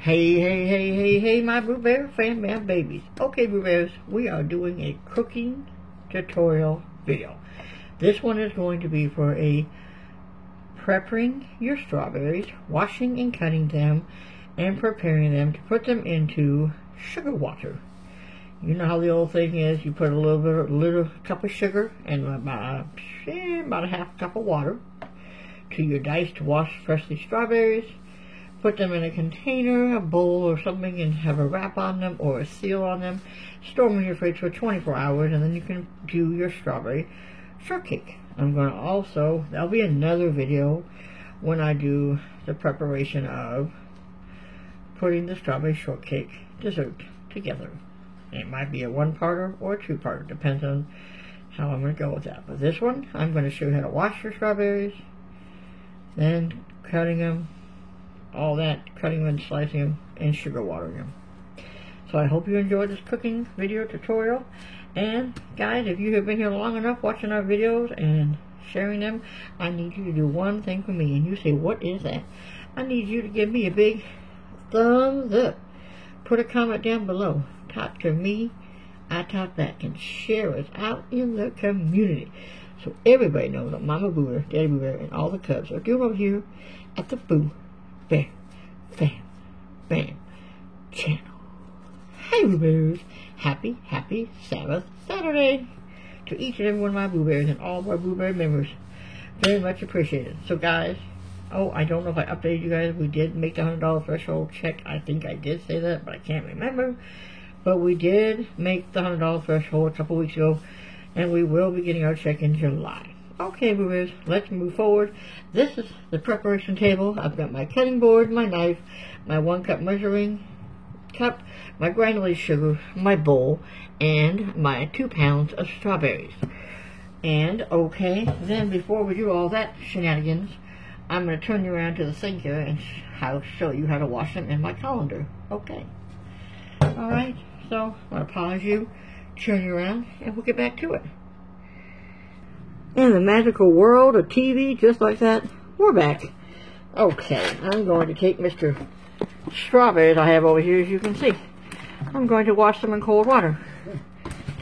Hey, my Boo Bear fan man babies. Okay, Boo Bears, we are doing a cooking tutorial video. This one is going to be for prepping your strawberries, washing and cutting them, and preparing them to put them into sugar water. You know how the old thing is, you put a little cup of sugar and about a half cup of water to your diced washed freshly strawberries. Put them in a container, a bowl or something, and have a wrap on them or a seal on them. Store them in your fridge for 24 hours, and then you can do your strawberry shortcake. I'm going to also, there'll be another video when I do the preparation of putting the strawberry shortcake dessert together. It might be a one-parter or a two-parter, depends on how I'm going to go with that. But this one, I'm going to show you how to wash your strawberries, then cutting them, all that, cutting them and slicing them and sugar watering them. So I hope you enjoyed this cooking video tutorial. And guys, if you have been here long enough watching our videos and sharing them, I need you to do one thing for me. And you say, what is that? I need you to give me a big thumbs up. Put a comment down below. Talk to me, I talk back, and share us out in the community. So everybody knows that Mama Boo Bear, Daddy Boo Bear, and all the cubs are doing over here at the Boo Bear Fan Bam channel. Hey Boo Bears, happy Sabbath Saturday to each and every one of my Boo Bears and all of our Boo Bear members. Very much appreciated. So guys, I don't know if I updated you guys. We did make the $100 threshold check. I think I did say that, but I can't remember. But we did make the $100 threshold a couple weeks ago, and we will be getting our check in July. Okay, Boo Bears, let's move forward. This is the preparation table. I've got my cutting board, my knife, my 1 cup measuring cup, my granulated sugar, my bowl, and my 2 pounds of strawberries. And, okay, then before we do all that shenanigans, I'm going to turn you around to the sink here and I'll show you how to wash them in my colander. Okay. Alright, so I'm going to pause you, turn you around, and we'll get back to it. In the magical world of TV, just like that, we're back. Okay, I'm going to take Mr. Strawberries I have over here, as you can see. I'm going to wash them in cold water.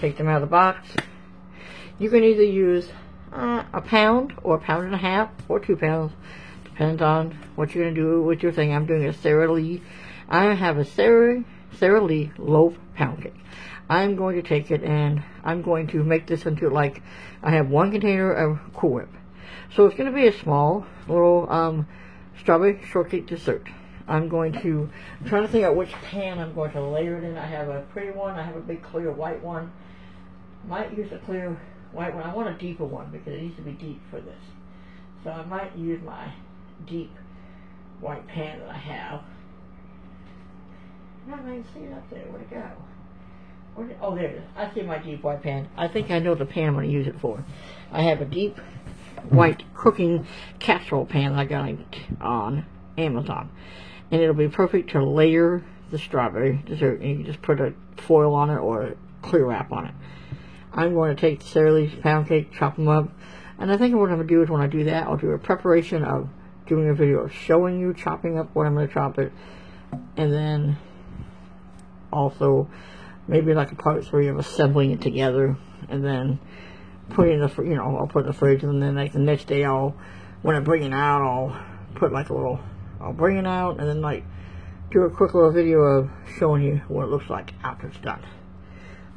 Take them out of the box. You can either use a pound, or a pound and a half, or 2 pounds. Depends on what you're going to do with your thing. I'm doing a Sara Lee. I have a Sara Lee loaf pound cake. I'm going to take it and I'm going to make this into, like, I have 1 container of Cool Whip. So it's going to be a small little strawberry shortcake dessert. I'm trying to think out which pan I'm going to layer it in. I have a pretty one. I have a big clear white one. Might use a clear white one. I want a deeper one because it needs to be deep for this. So I might use my deep white pan that I have. I can see it up there. Where'd it go? Oh, there it is. I see my deep white pan. I think I know the pan I'm going to use it for. I have a deep white cooking casserole pan I got on Amazon. And it'll be perfect to layer the strawberry dessert. And you can just put a foil on it or a clear wrap on it. I'm going to take the Sara Lee's pound cake, chop them up. And I think what I'm going to do is when I do that, I'll do a preparation of doing a video of showing you chopping up what I'm going to chop it. And then also maybe like a part 3 of assembling it together, and then putting the, I'll put it in the fridge, and then like the next day when I bring it out, I'll put like I'll bring it out, and then like do a quick little video of showing you what it looks like after it's done.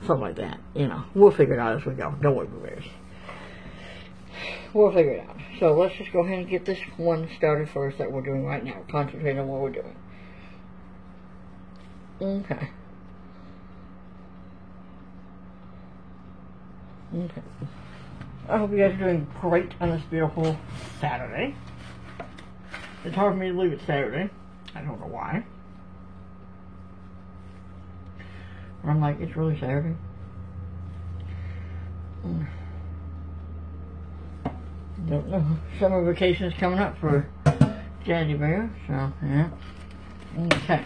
Something like that, We'll figure it out as we go. Don't worry, Boo Bears. We'll figure it out. So let's just go ahead and get this one started first that we're doing right now. Concentrate on what we're doing. Okay. Okay. I hope you guys are doing great on this beautiful Saturday. It's hard for me to believe it's Saturday. I don't know why. I'm like, it's really Saturday. Don't know. Summer vacation is coming up for Daddy Bear, so yeah. Okay.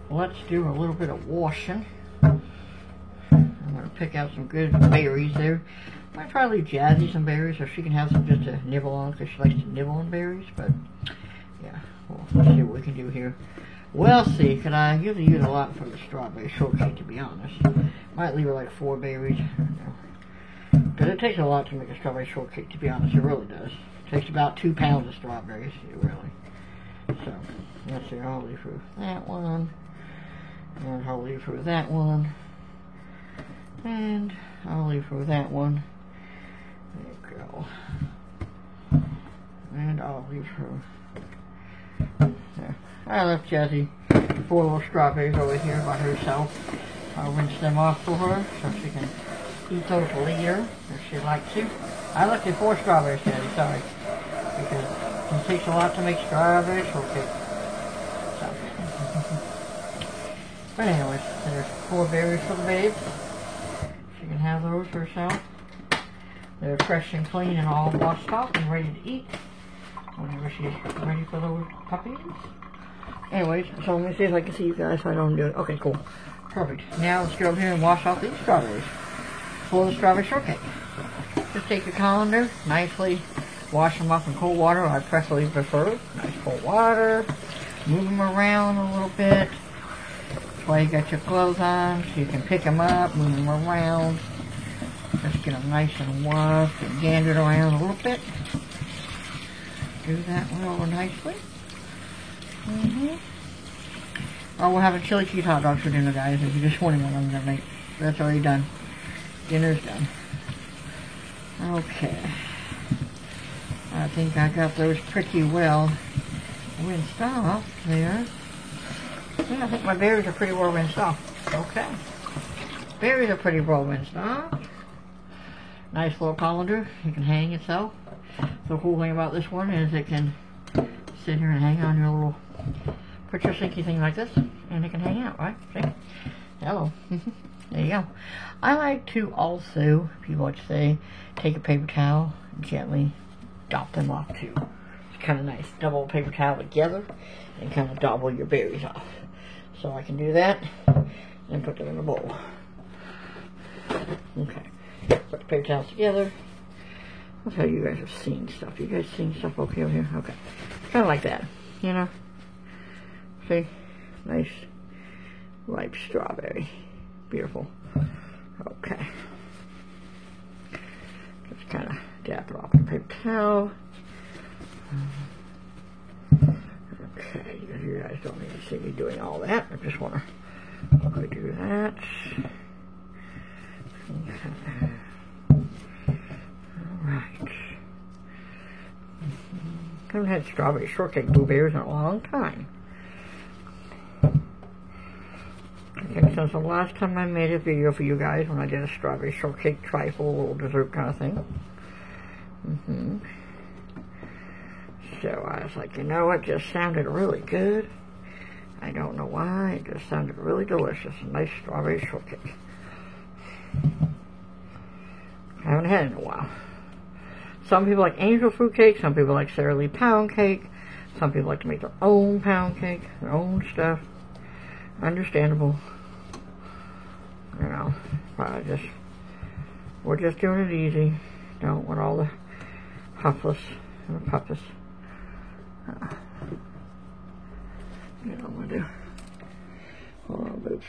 Let's do a little bit of washing. I'm going to pick out some good berries there. I might probably leave Jazzy some berries so she can have some just to nibble on because she likes to nibble on berries. But yeah, we'll see what we can do here. We'll see, because I usually use a lot for the strawberry shortcake, to be honest. Might leave it like 4 berries. Because it takes a lot to make a strawberry shortcake, to be honest. It really does. It takes about 2 pounds of strawberries, really. So, let's see, I'll leave through that one. And I'll leave through that one. And I'll leave through that one. There you go. And I'll leave her. There. I left Jessie 4 little strawberries over here by herself. I'll rinse them off for her so she can eat those later if she'd like to. I left you 4 strawberries, Jessie, sorry. Because it takes a lot to make strawberry shortcake. So. But anyways, there's 4 berries for the babe. She can have those herself. They're fresh and clean and all washed off and ready to eat whenever she's ready for those puppies. Anyways, so let me see if I can see you guys so I don't do it. Okay, cool. Perfect. Now let's go over here and wash off these strawberries for the strawberry shortcake. Just take your colander, nicely wash them off in cold water. I preferably prefer nice cold water. Move them around a little bit. That's why you got your clothes on, so you can pick them up, move them around. Just get them nice and washed and gandered around a little bit. Do that real nicely. Oh, we'll have a chili cheese hot dog for dinner, guys. If you're just wondering what I'm going to make. That's already done. Dinner's done. Okay. I think I got those pretty well rinsed off there. Yeah, I think my berries are pretty well rinsed off. Okay. Berries are pretty well rinsed off. Nice little colander. You can hang itself. The cool thing about this one is it can sit here and hang on your little, put your sinky thing like this, and it can hang out, right? See? Hello. There you go. I like to also, people like to say, take a paper towel and gently dop them off too. It's kind of nice. Double paper towel together and kind of double your berries off. So I can do that and put them in a bowl. Okay. Put the paper towels together. That's how you guys are seeing stuff. You guys seeing stuff okay over here? Okay. Kind of like that, you know? See? Nice, ripe strawberry. Beautiful. Okay. Just kind of dap it off with a paper towel. Okay, you guys don't need to see me doing all that. I just want to do that. Alright. Haven't had strawberry shortcake blueberries in a long time. I think since the last time I made a video for you guys when I did a strawberry shortcake trifle little dessert kind of thing. So I was like, you know what, just sounded really good. I don't know why, it just sounded really delicious. A nice strawberry shortcake. I haven't had it in a while. Some people like angel fruit cake, some people like Sara Lee pound cake, some people like to make their own pound cake, their own stuff. Understandable. You know, we're just doing it easy. Don't want all the huffless and the puffless. You know what I'm going to do. Hold on, boobs.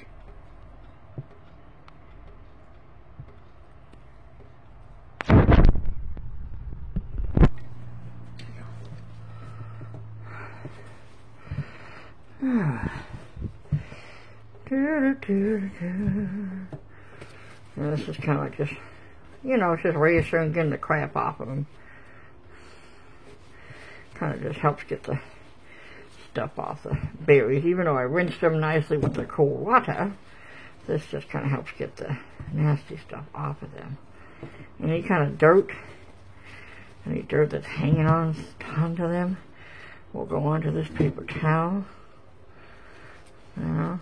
And this is kind of like just, you know, it's just reassuring getting the crap off of them. Kind of just helps get the stuff off the berries. Even though I rinsed them nicely with the cold water, this just kind of helps get the nasty stuff off of them. Any kind of dirt, any dirt that's hanging onto them will go onto this paper towel. You know,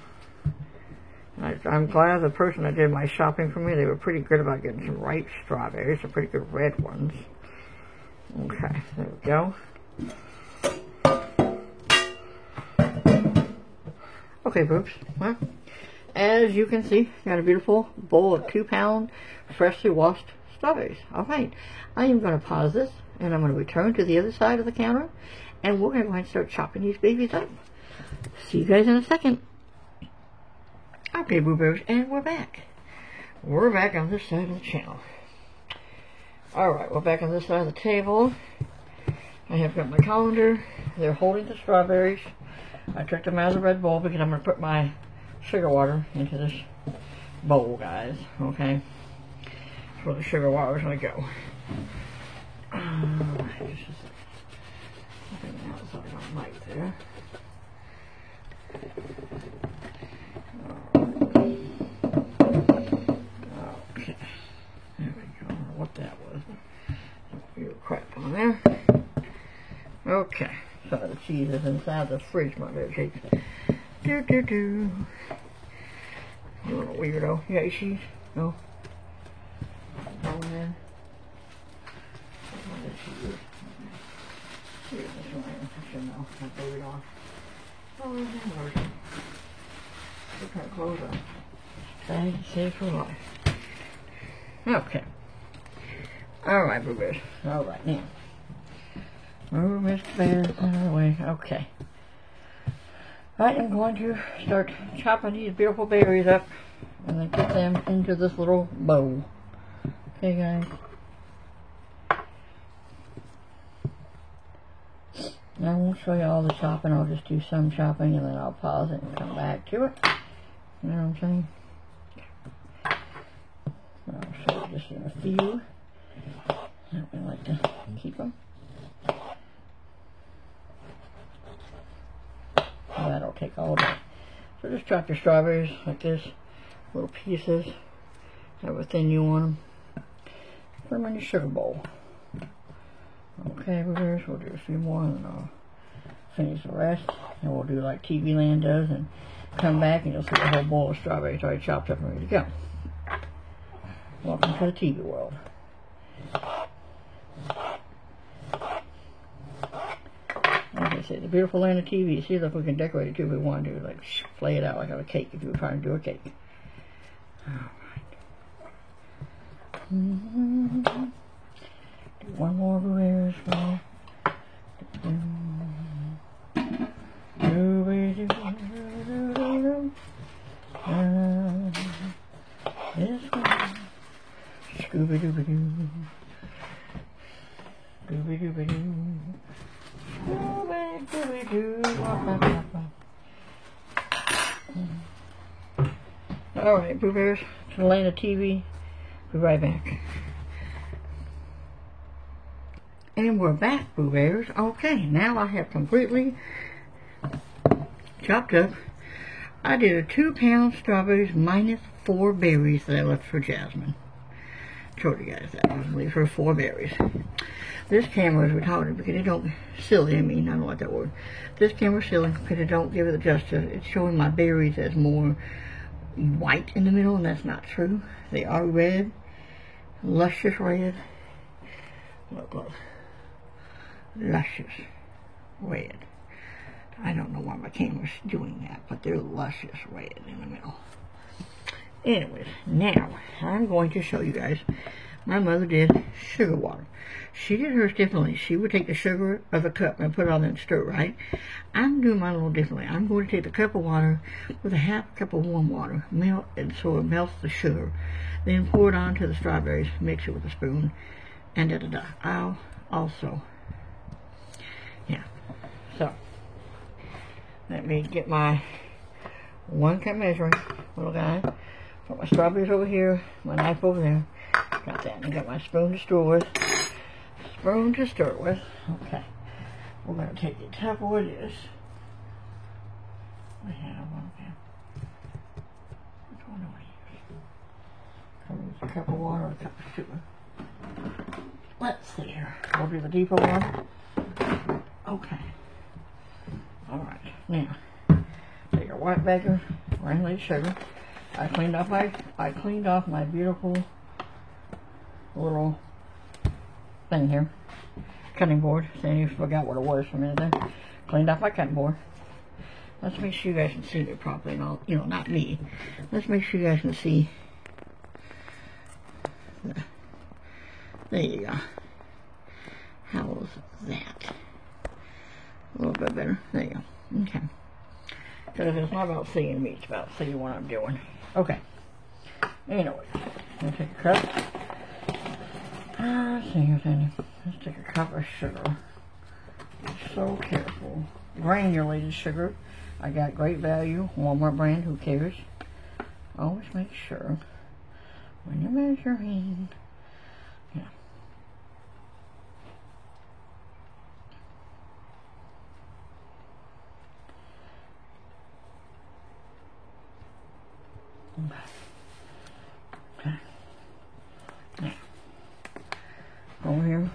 I'm glad the person that did my shopping for me, they were pretty good about getting some ripe strawberries, some pretty good red ones. Okay, there we go. Okay, boobs. Well, as you can see, got a beautiful bowl of 2-pound freshly washed strawberries. Alright, I am going to pause this, and I'm going to return to the other side of the counter, and we're going to go ahead and start chopping these babies up. See you guys in a second. Okay, Boo Bears, and we're back. We're back on this side of the channel. Alright, we're back on this side of the table. I have got my colander. They're holding the strawberries. I took them out of the red bowl because I'm going to put my sugar water into this bowl, guys. Okay? That's where the sugar water is going to go. Alright, just a second. I think the outside on the mic there. Okay. There we go. I don't know what that was. A little crap on there. Okay. Some of the cheese is inside the fridge, my little cakes. You little weirdo. You got your cheese? No? Oh, man. Here's this one. I should know. I blew it off. Oh, there's mercy. Look how close up. Thank you, save for life. Okay. Alright, Boo Bears. Alright, now. Move Mr. Bear out of the way. Okay. I am going to start chopping these beautiful berries up and then get them into this little bowl. Okay, guys. I won't show you all the chopping. I'll just do some chopping and then I'll pause it and come back to it. You know what I'm saying? I'll show you just in a few. I like to keep them. That'll take all day. So just chop your strawberries like this, little pieces, however thin you want them. Put them in your sugar bowl. Okay, we'll do a few more and then I'll finish the rest. And we'll do like TV Land does and come back and you'll see the whole bowl of strawberries already chopped up and ready to go. Welcome to the TV world. Like I said, the beautiful land of TV. See, look, we can decorate it too if we want to. Like, flay it out like a cake if you were trying to do a cake. Alright. Do one more Boo as well. This one. Scooby-Dooby-Doo. Scooby-Dooby-Doo. Alright, Boo Bears, to the land of TV. Be right back. And we're back, Boo Bears. Okay, now I have completely chopped up. I did a 2-pound strawberries minus 4 berries that I left for Jasmine. Told you guys that. I was leaving for 4 berries. This camera is retarded because it don't, silly, I don't like that word. This camera's silly because it don't give it the justice. It's showing my berries as more white in the middle, and that's not true. They are red, luscious red. Look, look. Luscious red. I don't know why my camera's doing that, but they're luscious red in the middle. Anyways, now I'm going to show you guys. My mother did sugar water. She did hers differently. She would take the sugar of a cup and put it on and stir, right? I'm doing mine a little differently. I'm going to take the cup of water with a half cup of warm water, melt it so it melts the sugar, then pour it onto the strawberries, mix it with a spoon, and da-da-da. I'll also, yeah. So, let me get my 1 cup measuring, little guy. Put my strawberries over here, my knife over there. Got that. And got my spoon to stir with. Spoon to stir with. Okay. We're going to take the top of what it is. We have one here. Which one do I use? Come use a cup of water or a cup of sugar. Let's see here. We'll do the deeper one. Okay. Alright. Now, take your white baker, granulated sugar. I cleaned off my beautiful little thing here, cutting board. Saying you forgot what it was for a minute there. Cleaned off my cutting board. Let's make sure you guys can see it properly, and all, you know, not me. Let's make sure you guys can see. There you go. How's that? A little bit better. There you go. Okay. Because it's not about seeing me, it's about seeing what I'm doing. Okay. Anyway, let's take a cup. Let's see what's in it. Let's take a cup of sugar. Be so careful. Granulated sugar. I got Great Value, Walmart brand, who cares? Always make sure when you're measuring. Yeah. Okay. Now, over here.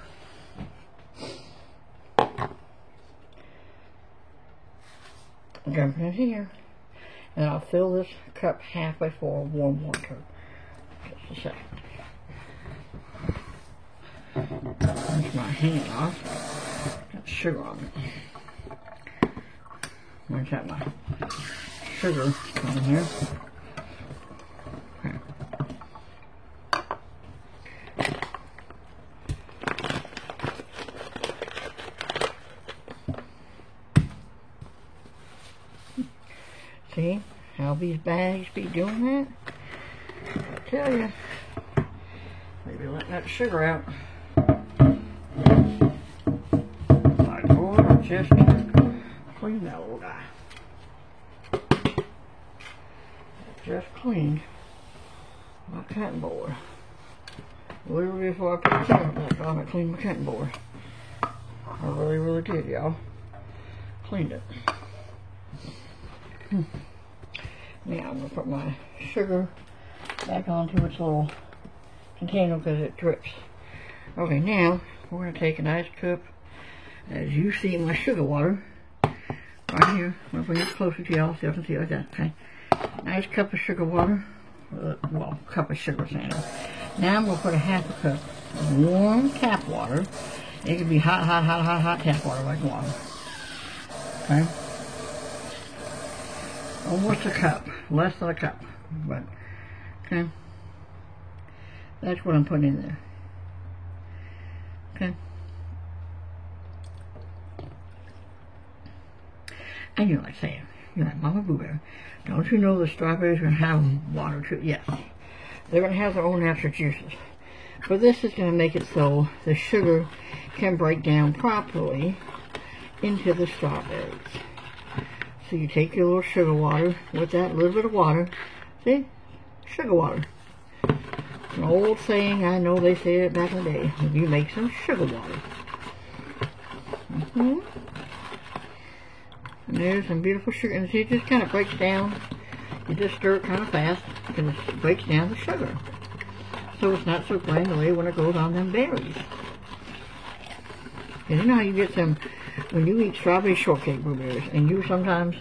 Jump in here, and I'll fill this cup halfway full of warm water. Just a second. Rinse my hand off. Got sugar on it. Rinse out my sugar on here. Okay. See how these bags be doing that? I tell you, maybe letting that sugar out. Like, oh, just clean that little guy. Just cleaned my cutting board. Literally before I put the camera back on, I cleaned my cutting board. I really did, y'all. Cleaned it. Now I'm going to put my sugar back onto its little container because it drips. Okay, now we're going to take a nice cup, as you see my sugar water, right here. I'm going to bring it closer to y'all so you can see it like that, okay? Nice cup of sugar water, well, cup of sugar sand. Now I'm going to put a half a cup of warm tap water. It can be hot tap water like water, okay? Almost a cup, less than a cup, but, okay, that's what I'm putting in there, okay, and you're like saying, you're like, Mama Boo Bear, don't you know the strawberries are going to have water too? Yes, they're going to have their own natural juices, but this is going to make it so the sugar can break down properly into the strawberries. So you take your little sugar water with that little bit of water. See? Sugar water. An old saying, I know they said it back in the day. You make some sugar water. And there's some beautiful sugar. And see, it just kind of breaks down. You just stir it kind of fast because it breaks down the sugar. So it's not so granular when it goes on them berries. And you know how you get some, when you eat strawberry shortcake blueberries, and you sometimes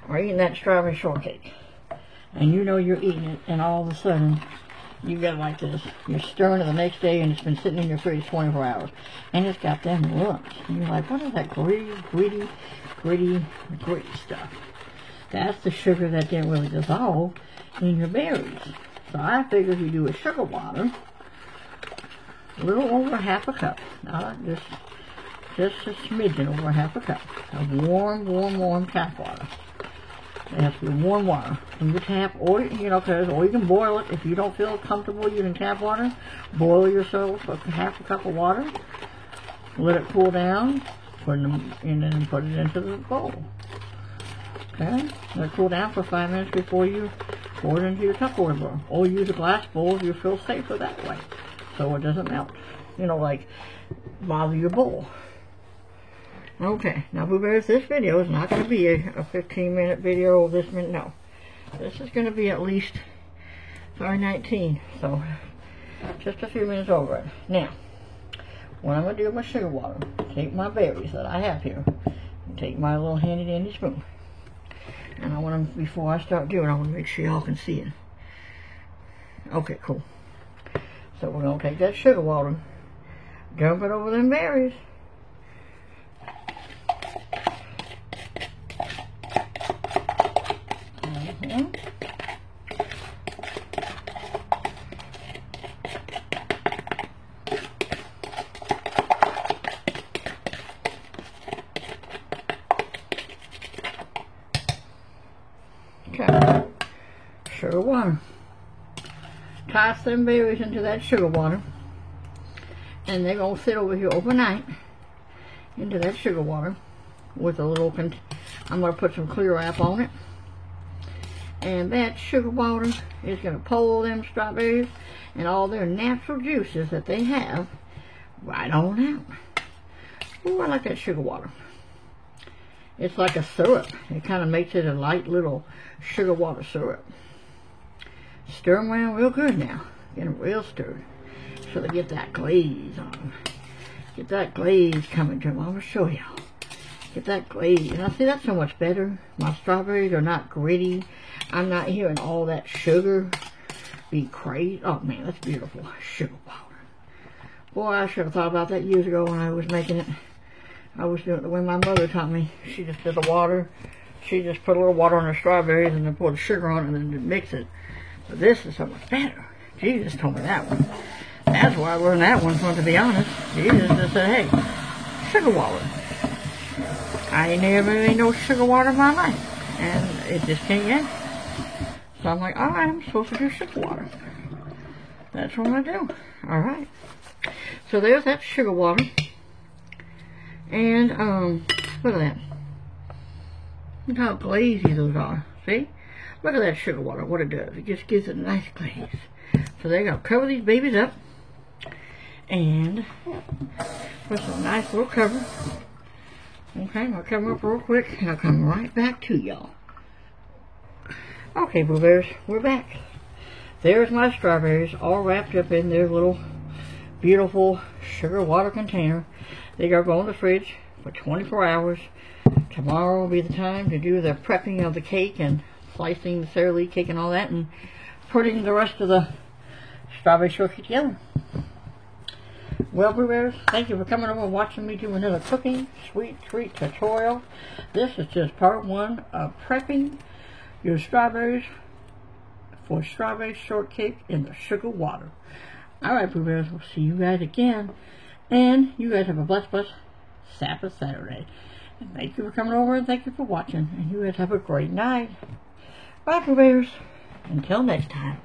are eating that strawberry shortcake, and you know you're eating it, and all of a sudden, you get like this. You're stirring it the next day, and it's been sitting in your fridge 24 hours, and it's got them lumps. And you're like, what is that gritty stuff? That's the sugar that didn't really dissolve in your berries. So I figured you do a sugar water, a little over half a cup, not just a smidgen over half a cup of warm tap water. It has to be warm water from the tap, or you know, or you can boil it if you don't feel comfortable using tap water. Boil yourself a half a cup of water, let it cool down, and then put it into the bowl. Okay, let it cool down for 5 minutes before you pour it into your Tupperware bowl, or use a glass bowl if you feel safer that way, so it doesn't melt. You know, like bother your bowl. Okay, now Boo Bears, this video is not going to be a 15-minute video this minute, no. This is going to be at least 19, so just a few minutes over it. Now, what I'm going to do with my sugar water, take my berries that I have here, and take my little handy dandy spoon. And I want to, before I start doing it, I want to make sure y'all can see it. Okay, cool. So we're going to take that sugar water, dump it over them berries. Okay. Sugar water. Toss them berries into that sugar water. And they're going to sit over here overnight into that sugar water with a little, I'm going to put some clear wrap on it. And that sugar water is going to pull them strawberries and all their natural juices that they have right on out. Ooh, I like that sugar water. It's like a syrup. It kind of makes it a light little sugar water syrup. Stir them around real good now. Get them real stirred so they get that glaze on them. Get that glaze coming to them. I'm going to show y'all. Get that glaze. And I see that's so much better. My strawberries are not gritty. I'm not hearing all that sugar be crazy. Oh man, that's beautiful. Sugar powder. Boy, I should have thought about that years ago when I was making it. I was doing it the way my mother taught me. She just did the water. She just put a little water on the strawberries and then put the sugar on it and then mix it. But this is so much better. Jesus told me that one. That's why I learned that one from, to be honest. Jesus just said, hey, sugar water. I ain't never made no sugar water in my life. And it just can't get. So I'm like, alright, I'm supposed to do sugar water. That's what I'm going to do. Alright. So there's that sugar water. And, look at that. Look how glazy those are. See? Look at that sugar water, what it does. It just gives it a nice glaze. So they're going to cover these babies up. And put some nice little cover. Okay, I'll cover them up real quick. And I'll come right back to y'all. Okay, Boo Bears, we're back. There's my strawberries all wrapped up in their little beautiful sugar water container. They are going to the fridge for 24 hours. Tomorrow will be the time to do the prepping of the cake and slicing the Sara Lee cake and all that and putting the rest of the strawberry shortcake together. Well, Boo Bears, thank you for coming over and watching me do another cooking sweet treat tutorial. This is just part 1 of prepping your strawberries for strawberry shortcake in the sugar water. Alright, Boo Bears, we'll see you guys again. And you guys have a blessed Sabbath Saturday. And thank you for coming over and thank you for watching. And you guys have a great night. Bye, Boo Bears. Until next time.